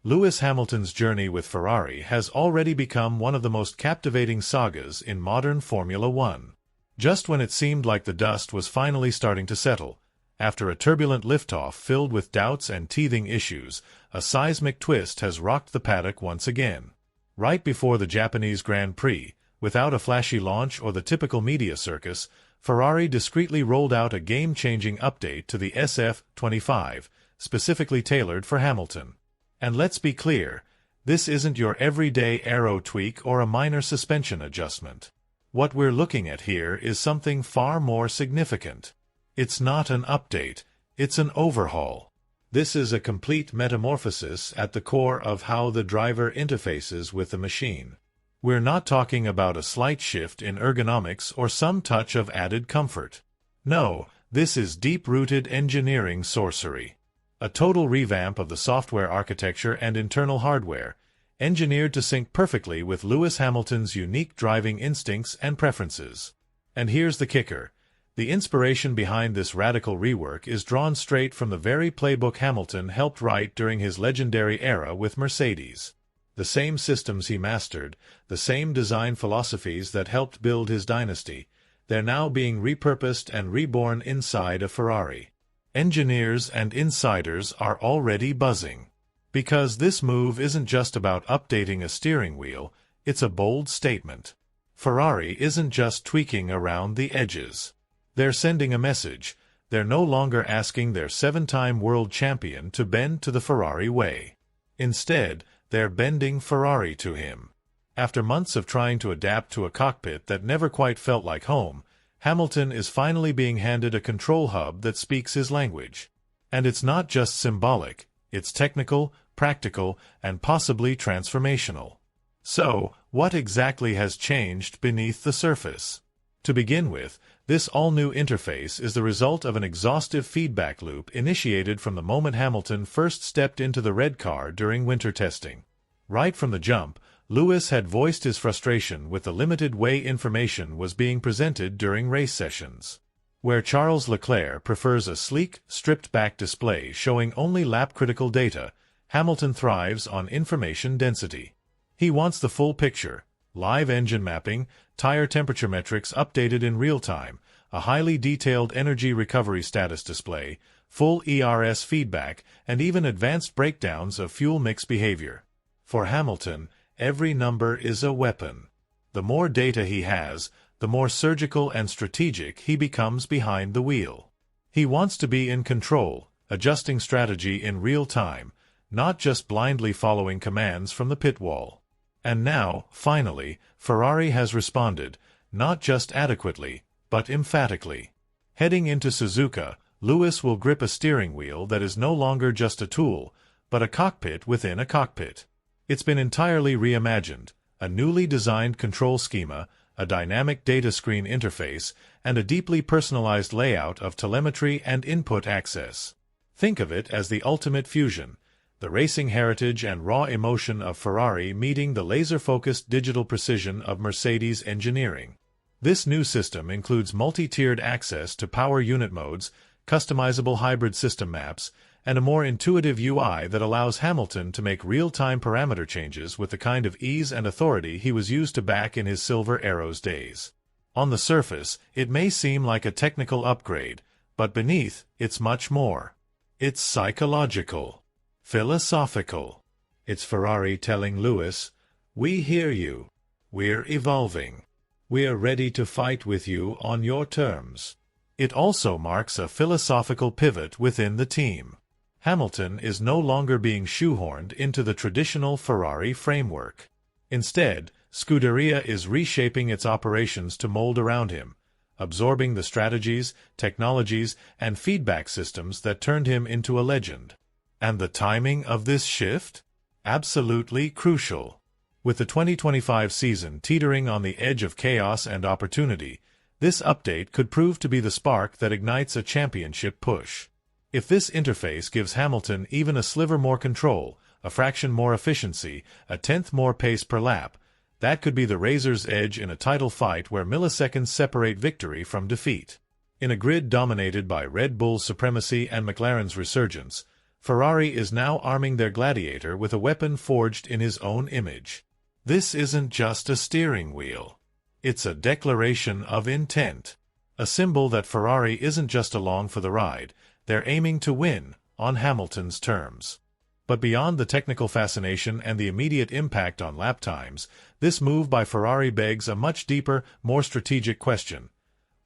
Lewis Hamilton's journey with Ferrari has already become one of the most captivating sagas in modern Formula One. Just when it seemed like the dust was finally starting to settle, after a turbulent liftoff filled with doubts and teething issues, a seismic twist has rocked the paddock once again. Right before the Japanese Grand Prix, without a flashy launch or the typical media circus, Ferrari discreetly rolled out a game-changing update to the SF25, specifically tailored for Hamilton. And let's be clear, this isn't your everyday aero tweak or a minor suspension adjustment. What we're looking at here is something far more significant. It's not an update, it's an overhaul. This is a complete metamorphosis at the core of how the driver interfaces with the machine. We're not talking about a slight shift in ergonomics or some touch of added comfort. No, this is deep-rooted engineering sorcery. A total revamp of the software architecture and internal hardware, engineered to sync perfectly with Lewis Hamilton's unique driving instincts and preferences. And here's the kicker. The inspiration behind this radical rework is drawn straight from the very playbook Hamilton helped write during his legendary era with Mercedes. The same systems he mastered, the same design philosophies that helped build his dynasty, they're now being repurposed and reborn inside a Ferrari. Engineers and insiders are already buzzing. Because this move isn't just about updating a steering wheel, it's a bold statement. Ferrari isn't just tweaking around the edges. They're sending a message. They're no longer asking their 7-time world champion to bend to the Ferrari way. Instead, they're bending Ferrari to him. After months of trying to adapt to a cockpit that never quite felt like home, Hamilton is finally being handed a control hub that speaks his language. And it's not just symbolic, it's technical, practical, and possibly transformational. So, what exactly has changed beneath the surface? To begin with, this all-new interface is the result of an exhaustive feedback loop initiated from the moment Hamilton first stepped into the red car during winter testing. Right from the jump, Lewis had voiced his frustration with the limited way information was being presented during race sessions. Where Charles Leclerc prefers a sleek, stripped-back display showing only lap-critical data, Hamilton thrives on information density. He wants the full picture, live engine mapping, tire temperature metrics updated in real time, a highly detailed energy recovery status display, full ERS feedback, and even advanced breakdowns of fuel mix behavior. For Hamilton, every number is a weapon. The more data he has, the more surgical and strategic he becomes behind the wheel. He wants to be in control, adjusting strategy in real time, not just blindly following commands from the pit wall. And now, finally, Ferrari has responded, not just adequately, but emphatically. Heading into Suzuka, Lewis will grip a steering wheel that is no longer just a tool, but a cockpit within a cockpit. It's been entirely reimagined, a newly designed control schema, a dynamic data screen interface, and a deeply personalized layout of telemetry and input access. Think of it as the ultimate fusion, the racing heritage and raw emotion of Ferrari meeting the laser-focused digital precision of Mercedes engineering. This new system includes multi-tiered access to power unit modes, customizable hybrid system maps, and a more intuitive UI that allows Hamilton to make real-time parameter changes with the kind of ease and authority he was used to back in his Silver Arrows days. On the surface, it may seem like a technical upgrade, but beneath, it's much more. It's psychological, philosophical. It's Ferrari telling Lewis, "We hear you. We're evolving. We're ready to fight with you on your terms." It also marks a philosophical pivot within the team. Hamilton is no longer being shoehorned into the traditional Ferrari framework. Instead, Scuderia is reshaping its operations to mold around him, absorbing the strategies, technologies, and feedback systems that turned him into a legend. And the timing of this shift? Absolutely crucial. With the 2025 season teetering on the edge of chaos and opportunity, this update could prove to be the spark that ignites a championship push. If this interface gives Hamilton even a sliver more control, a fraction more efficiency, a tenth more pace per lap, that could be the razor's edge in a title fight where milliseconds separate victory from defeat. In a grid dominated by Red Bull's supremacy and McLaren's resurgence, Ferrari is now arming their gladiator with a weapon forged in his own image. This isn't just a steering wheel. It's a declaration of intent. A symbol that Ferrari isn't just along for the ride, they're aiming to win, on Hamilton's terms. But beyond the technical fascination and the immediate impact on lap times, this move by Ferrari begs a much deeper, more strategic question.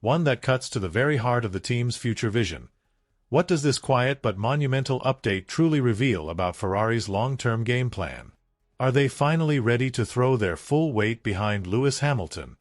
One that cuts to the very heart of the team's future vision. What does this quiet but monumental update truly reveal about Ferrari's long-term game plan? Are they finally ready to throw their full weight behind Lewis Hamilton,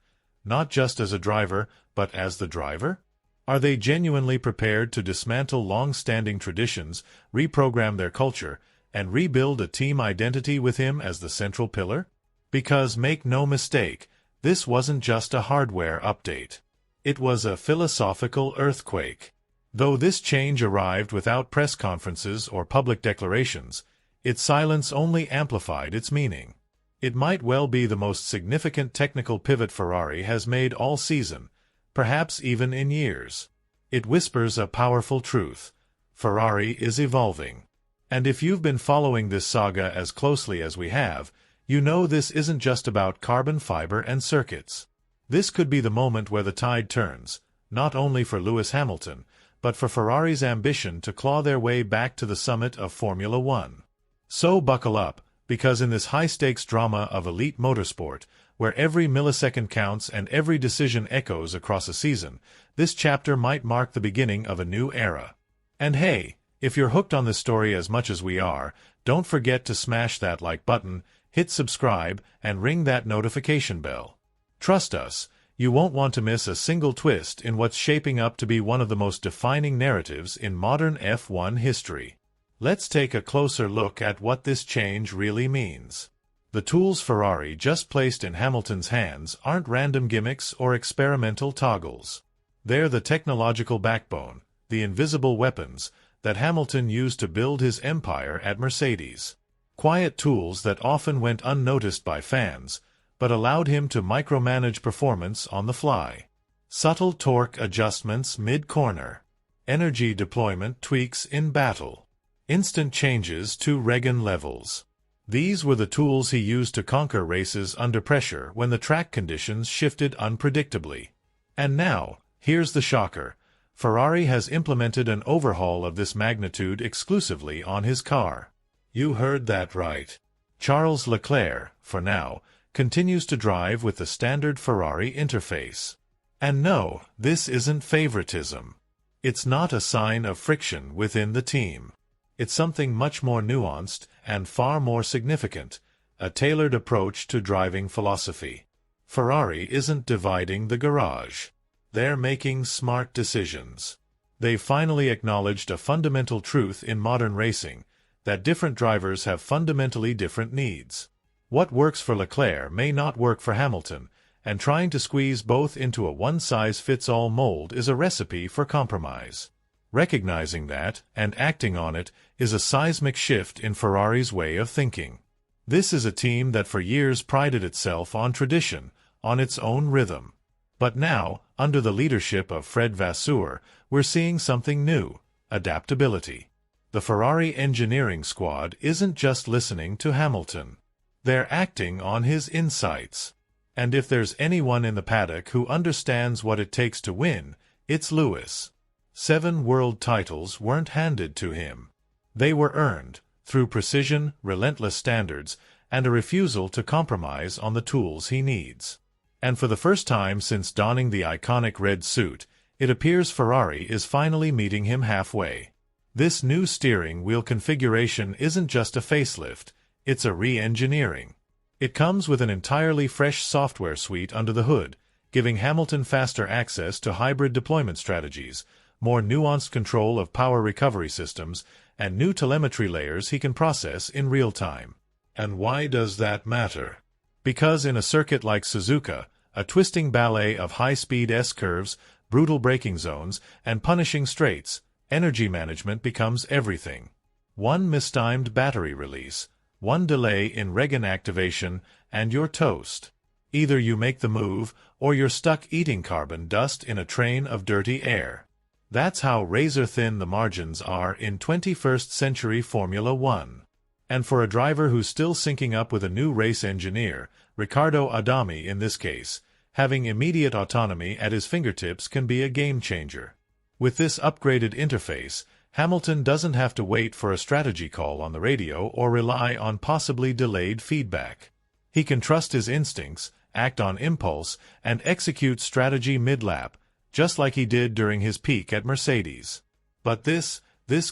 not just as a driver, but as the driver? Are they genuinely prepared to dismantle long-standing traditions, reprogram their culture, and rebuild a team identity with him as the central pillar? Because, make no mistake, this wasn't just a hardware update. It was a philosophical earthquake. Though this change arrived without press conferences or public declarations, its silence only amplified its meaning. It might well be the most significant technical pivot Ferrari has made all season, perhaps even in years. It whispers a powerful truth. Ferrari is evolving. And if you've been following this saga as closely as we have, you know this isn't just about carbon fiber and circuits. This could be the moment where the tide turns, not only for Lewis Hamilton, but for Ferrari's ambition to claw their way back to the summit of Formula One. So buckle up, because in this high-stakes drama of elite motorsport, where every millisecond counts and every decision echoes across a season, this chapter might mark the beginning of a new era. And hey, if you're hooked on this story as much as we are, don't forget to smash that like button, hit subscribe, and ring that notification bell. Trust us, you won't want to miss a single twist in what's shaping up to be one of the most defining narratives in modern F1 history. Let's take a closer look at what this change really means. The tools Ferrari just placed in Hamilton's hands aren't random gimmicks or experimental toggles. They're the technological backbone, the invisible weapons, that Hamilton used to build his empire at Mercedes. Quiet tools that often went unnoticed by fans, but allowed him to micromanage performance on the fly. Subtle torque adjustments mid-corner. Energy deployment tweaks in battle. Instant changes to regen levels. These were the tools he used to conquer races under pressure when the track conditions shifted unpredictably. And now, here's the shocker. Ferrari has implemented an overhaul of this magnitude exclusively on his car. You heard that right. Charles Leclerc, for now, continues to drive with the standard Ferrari interface. And no, this isn't favoritism. It's not a sign of friction within the team. It's something much more nuanced and far more significant, a tailored approach to driving philosophy. Ferrari isn't dividing the garage. They're making smart decisions. They've finally acknowledged a fundamental truth in modern racing, that different drivers have fundamentally different needs. What works for Leclerc may not work for Hamilton, and trying to squeeze both into a one-size-fits-all mold is a recipe for compromise. Recognizing that, and acting on it, is a seismic shift in Ferrari's way of thinking. This is a team that for years prided itself on tradition, on its own rhythm. But now, under the leadership of Fred Vasseur, we're seeing something new: adaptability. The Ferrari engineering squad isn't just listening to Hamilton. They're acting on his insights. And if there's anyone in the paddock who understands what it takes to win, it's Lewis. 7 world titles weren't handed to him. They were earned, through precision, relentless standards, and a refusal to compromise on the tools he needs. And for the first time since donning the iconic red suit, it appears Ferrari is finally meeting him halfway. This new steering wheel configuration isn't just a facelift, it's a re-engineering. It comes with an entirely fresh software suite under the hood, giving Hamilton faster access to hybrid deployment strategies, more nuanced control of power recovery systems, and new telemetry layers he can process in real time. And why does that matter? Because in a circuit like Suzuka, a twisting ballet of high-speed S-curves, brutal braking zones, and punishing straights, energy management becomes everything. One mistimed battery release, one delay in regen activation, and you're toast. Either you make the move, or you're stuck eating carbon dust in a train of dirty air. That's how razor-thin the margins are in 21st century Formula One. And for a driver who's still syncing up with a new race engineer, Riccardo Adami in this case, having immediate autonomy at his fingertips can be a game-changer. With this upgraded interface, Hamilton doesn't have to wait for a strategy call on the radio or rely on possibly delayed feedback. He can trust his instincts, act on impulse, and execute strategy mid-lap, just like he did during his peak at Mercedes. But this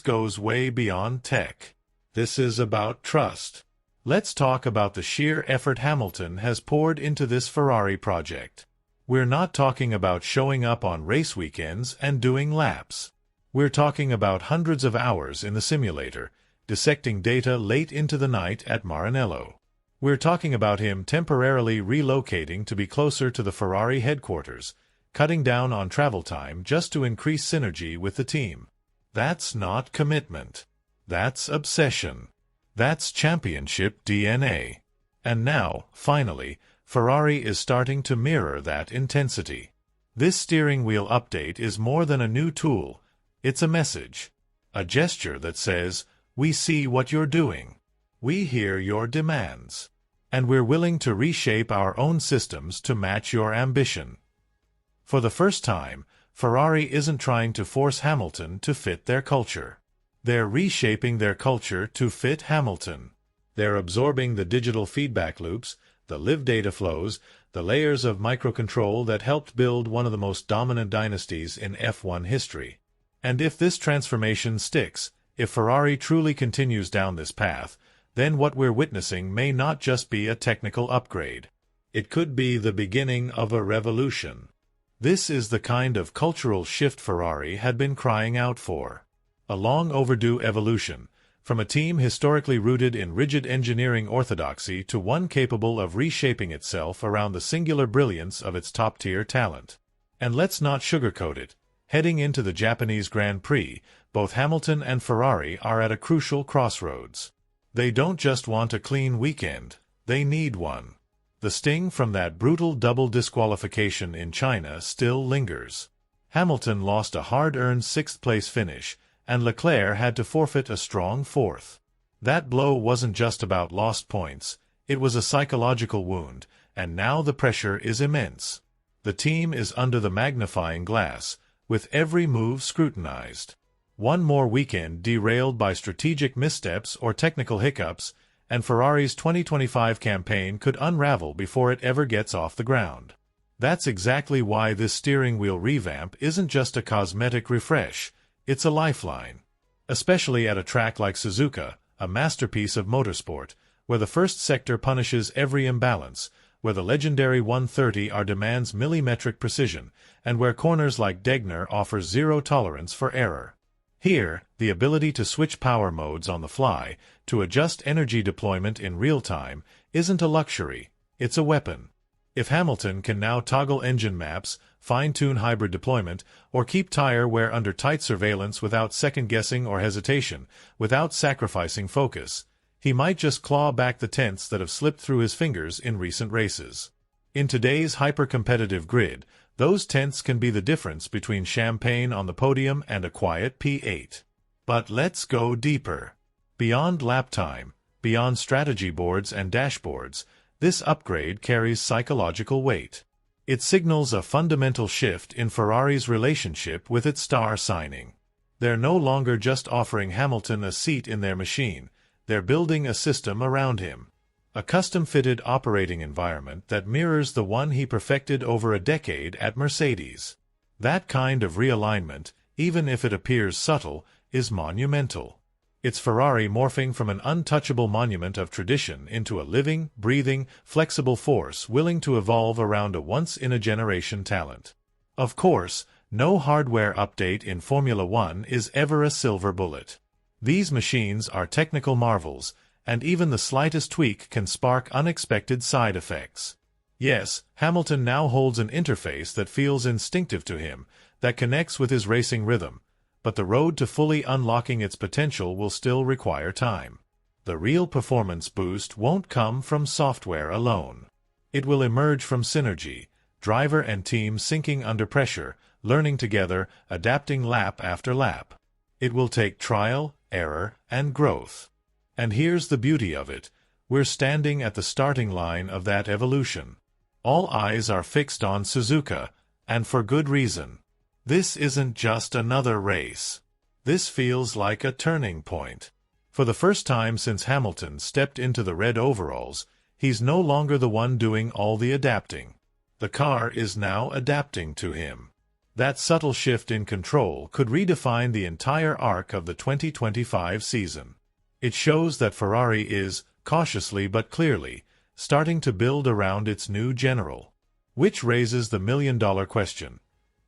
goes way beyond tech. This is about trust. Let's talk about the sheer effort Hamilton has poured into this Ferrari project. We're not talking about showing up on race weekends and doing laps. We're talking about hundreds of hours in the simulator, dissecting data late into the night at Maranello. We're talking about him temporarily relocating to be closer to the Ferrari headquarters, cutting down on travel time just to increase synergy with the team. That's not commitment. That's obsession. That's championship DNA. And now, finally, Ferrari is starting to mirror that intensity. This steering wheel update is more than a new tool. It's a message. A gesture that says, "We see what you're doing. We hear your demands. And we're willing to reshape our own systems to match your ambition." For the first time, Ferrari isn't trying to force Hamilton to fit their culture. They're reshaping their culture to fit Hamilton. They're absorbing the digital feedback loops, the live data flows, the layers of microcontrol that helped build one of the most dominant dynasties in F1 history. And if this transformation sticks, if Ferrari truly continues down this path, then what we're witnessing may not just be a technical upgrade. It could be the beginning of a revolution. This is the kind of cultural shift Ferrari had been crying out for. A long overdue evolution, from a team historically rooted in rigid engineering orthodoxy to one capable of reshaping itself around the singular brilliance of its top-tier talent. And let's not sugarcoat it. Heading into the Japanese Grand Prix, both Hamilton and Ferrari are at a crucial crossroads. They don't just want a clean weekend, they need one. The sting from that brutal double disqualification in China still lingers. Hamilton lost a hard-earned sixth-place finish, and Leclerc had to forfeit a strong fourth. That blow wasn't just about lost points, it was a psychological wound, and now the pressure is immense. The team is under the magnifying glass, with every move scrutinized. One more weekend derailed by strategic missteps or technical hiccups, and Ferrari's 2025 campaign could unravel before it ever gets off the ground. That's exactly why this steering wheel revamp isn't just a cosmetic refresh, it's a lifeline. Especially at a track like Suzuka, a masterpiece of motorsport, where the first sector punishes every imbalance, where the legendary 130R demands millimetric precision, and where corners like Degner offer zero tolerance for error. Here, the ability to switch power modes on the fly, to adjust energy deployment in real time, isn't a luxury, it's a weapon. If Hamilton can now toggle engine maps, fine-tune hybrid deployment, or keep tire wear under tight surveillance without second-guessing or hesitation, without sacrificing focus, he might just claw back the tenths that have slipped through his fingers in recent races. In today's hyper-competitive grid, those tenths can be the difference between champagne on the podium and a quiet P8. But let's go deeper. Beyond lap time, beyond strategy boards and dashboards, this upgrade carries psychological weight. It signals a fundamental shift in Ferrari's relationship with its star signing. They're no longer just offering Hamilton a seat in their machine, they're building a system around him. A custom-fitted operating environment that mirrors the one he perfected over a decade at Mercedes. That kind of realignment, even if it appears subtle, is monumental. It's Ferrari morphing from an untouchable monument of tradition into a living, breathing, flexible force willing to evolve around a once-in-a-generation talent. Of course, no hardware update in Formula One is ever a silver bullet. These machines are technical marvels, and even the slightest tweak can spark unexpected side effects. Yes, Hamilton now holds an interface that feels instinctive to him, that connects with his racing rhythm, but the road to fully unlocking its potential will still require time. The real performance boost won't come from software alone. It will emerge from synergy, driver and team syncing under pressure, learning together, adapting lap after lap. It will take trial, error, and growth. And here's the beauty of it. We're standing at the starting line of that evolution. All eyes are fixed on Suzuka, and for good reason. This isn't just another race. This feels like a turning point. For the first time since Hamilton stepped into the red overalls, he's no longer the one doing all the adapting. The car is now adapting to him. That subtle shift in control could redefine the entire arc of the 2025 season. It shows that Ferrari is, cautiously but clearly, starting to build around its new general. Which raises the million-dollar question.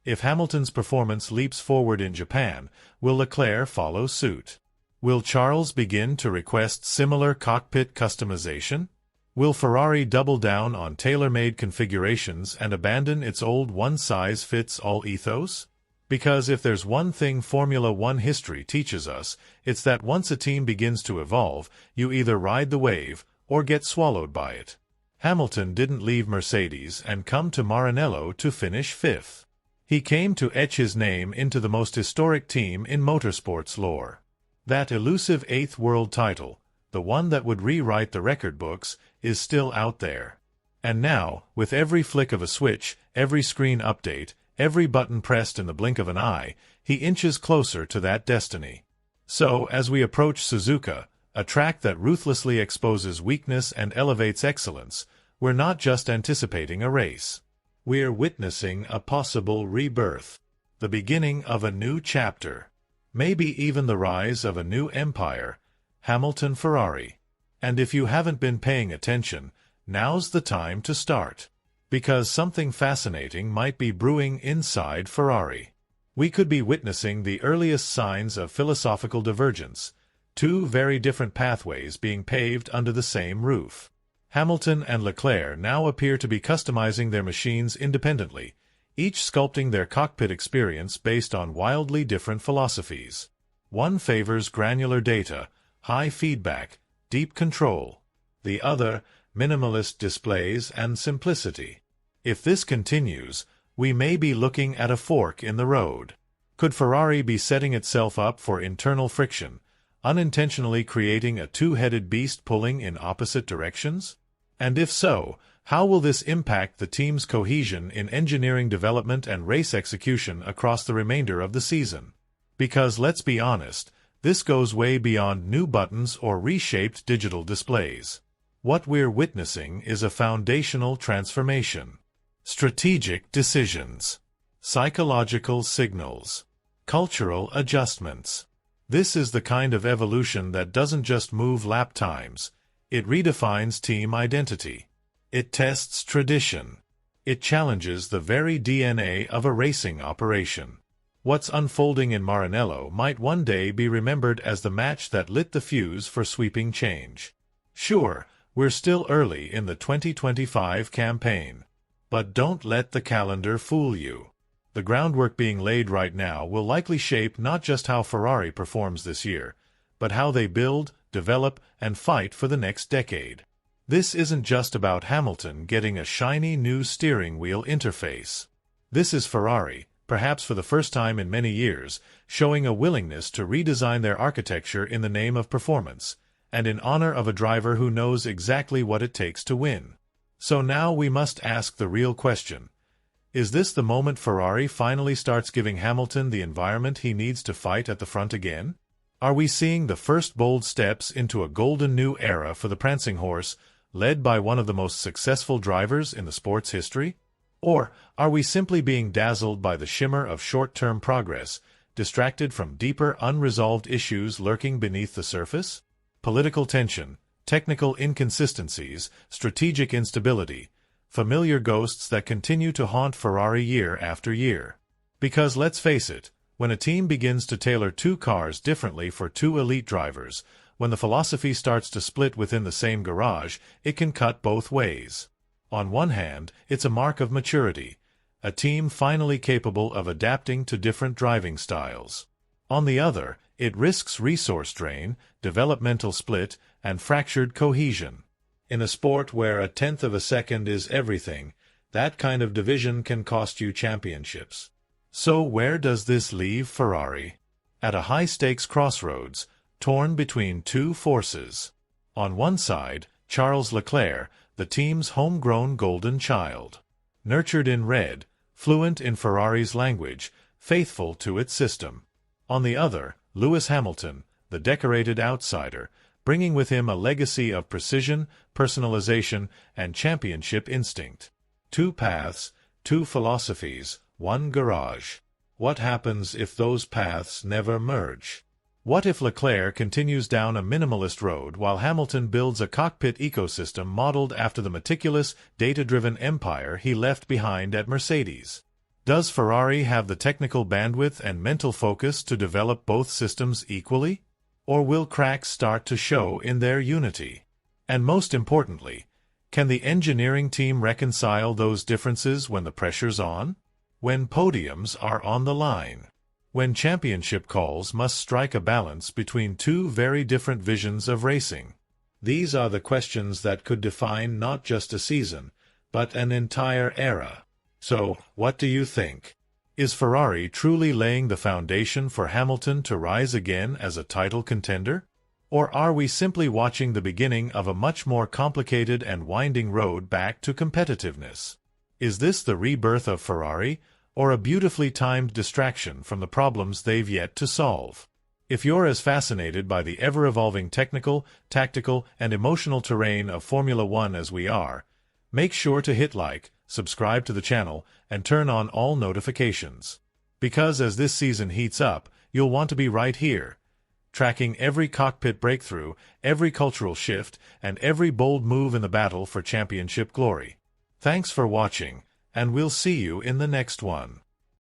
If Hamilton's performance leaps forward in Japan, will Leclerc follow suit? Will Charles begin to request similar cockpit customization? Will Ferrari double down on tailor-made configurations and abandon its old one-size-fits-all ethos? Because if there's one thing Formula One history teaches us, it's that once a team begins to evolve, you either ride the wave or get swallowed by it. Hamilton didn't leave Mercedes and come to Maranello to finish fifth. He came to etch his name into the most historic team in motorsports lore. That elusive eighth world title, the one that would rewrite the record books, is still out there. And now, with every flick of a switch, every screen update, every button pressed in the blink of an eye, he inches closer to that destiny. So, as we approach Suzuka, a track that ruthlessly exposes weakness and elevates excellence, we're not just anticipating a race. We're witnessing a possible rebirth, the beginning of a new chapter. Maybe even the rise of a new empire, Hamilton-Ferrari. And if you haven't been paying attention, now's the time to start. Because something fascinating might be brewing inside Ferrari. We could be witnessing the earliest signs of philosophical divergence, two very different pathways being paved under the same roof. Hamilton and Leclerc now appear to be customizing their machines independently, each sculpting their cockpit experience based on wildly different philosophies. One favors granular data, high feedback, deep control. The other, minimalist displays and simplicity. If this continues, we may be looking at a fork in the road. Could Ferrari be setting itself up for internal friction, unintentionally creating a two-headed beast pulling in opposite directions? And if so, how will this impact the team's cohesion in engineering development and race execution across the remainder of the season? Because let's be honest, this goes way beyond new buttons or reshaped digital displays. What we're witnessing is a foundational transformation. Strategic decisions. Psychological signals. Cultural adjustments. This is the kind of evolution that doesn't just move lap times. It redefines team identity. It tests tradition. It challenges the very DNA of a racing operation. What's unfolding in Maranello might one day be remembered as the match that lit the fuse for sweeping change. Sure, we're still early in the 2025 campaign. But don't let the calendar fool you. The groundwork being laid right now will likely shape not just how Ferrari performs this year, but how they build, develop, and fight for the next decade. This isn't just about Hamilton getting a shiny new steering wheel interface. This is Ferrari, perhaps for the first time in many years, showing a willingness to redesign their architecture in the name of performance, and in honor of a driver who knows exactly what it takes to win. So now we must ask the real question. Is this the moment Ferrari finally starts giving Hamilton the environment he needs to fight at the front again? Are we seeing the first bold steps into a golden new era for the prancing horse, led by one of the most successful drivers in the sport's history? Or are we simply being dazzled by the shimmer of short-term progress, distracted from deeper unresolved issues lurking beneath the surface? Political tension, technical inconsistencies, strategic instability, familiar ghosts that continue to haunt Ferrari year after year. Because let's face it, when a team begins to tailor two cars differently for two elite drivers, when the philosophy starts to split within the same garage, it can cut both ways. On one hand, it's a mark of maturity, a team finally capable of adapting to different driving styles. On the other, it risks resource drain, developmental split, and fractured cohesion. In a sport where a tenth of a second is everything, that kind of division can cost you championships. So where does this leave Ferrari? At a high-stakes crossroads, torn between two forces. On one side, Charles Leclerc, the team's homegrown golden child. Nurtured in red, fluent in Ferrari's language, faithful to its system. On the other, Lewis Hamilton, the decorated outsider, bringing with him a legacy of precision, personalization, and championship instinct. Two paths, two philosophies, one garage. What happens if those paths never merge? What if Leclerc continues down a minimalist road while Hamilton builds a cockpit ecosystem modeled after the meticulous, data-driven empire he left behind at Mercedes? Does Ferrari have the technical bandwidth and mental focus to develop both systems equally? Or will cracks start to show in their unity? And most importantly, can the engineering team reconcile those differences when the pressure's on? When podiums are on the line? When championship calls must strike a balance between two very different visions of racing? These are the questions that could define not just a season, but an entire era. So, what do you think? Is Ferrari truly laying the foundation for Hamilton to rise again as a title contender? Or are we simply watching the beginning of a much more complicated and winding road back to competitiveness? Is this the rebirth of Ferrari, or a beautifully timed distraction from the problems they've yet to solve? If you're as fascinated by the ever-evolving technical, tactical, and emotional terrain of Formula One as we are, make sure to hit like, subscribe to the channel, and turn on all notifications. Because as this season heats up, you'll want to be right here, tracking every cockpit breakthrough, every cultural shift, and every bold move in the battle for championship glory. Thanks for watching, and we'll see you in the next one.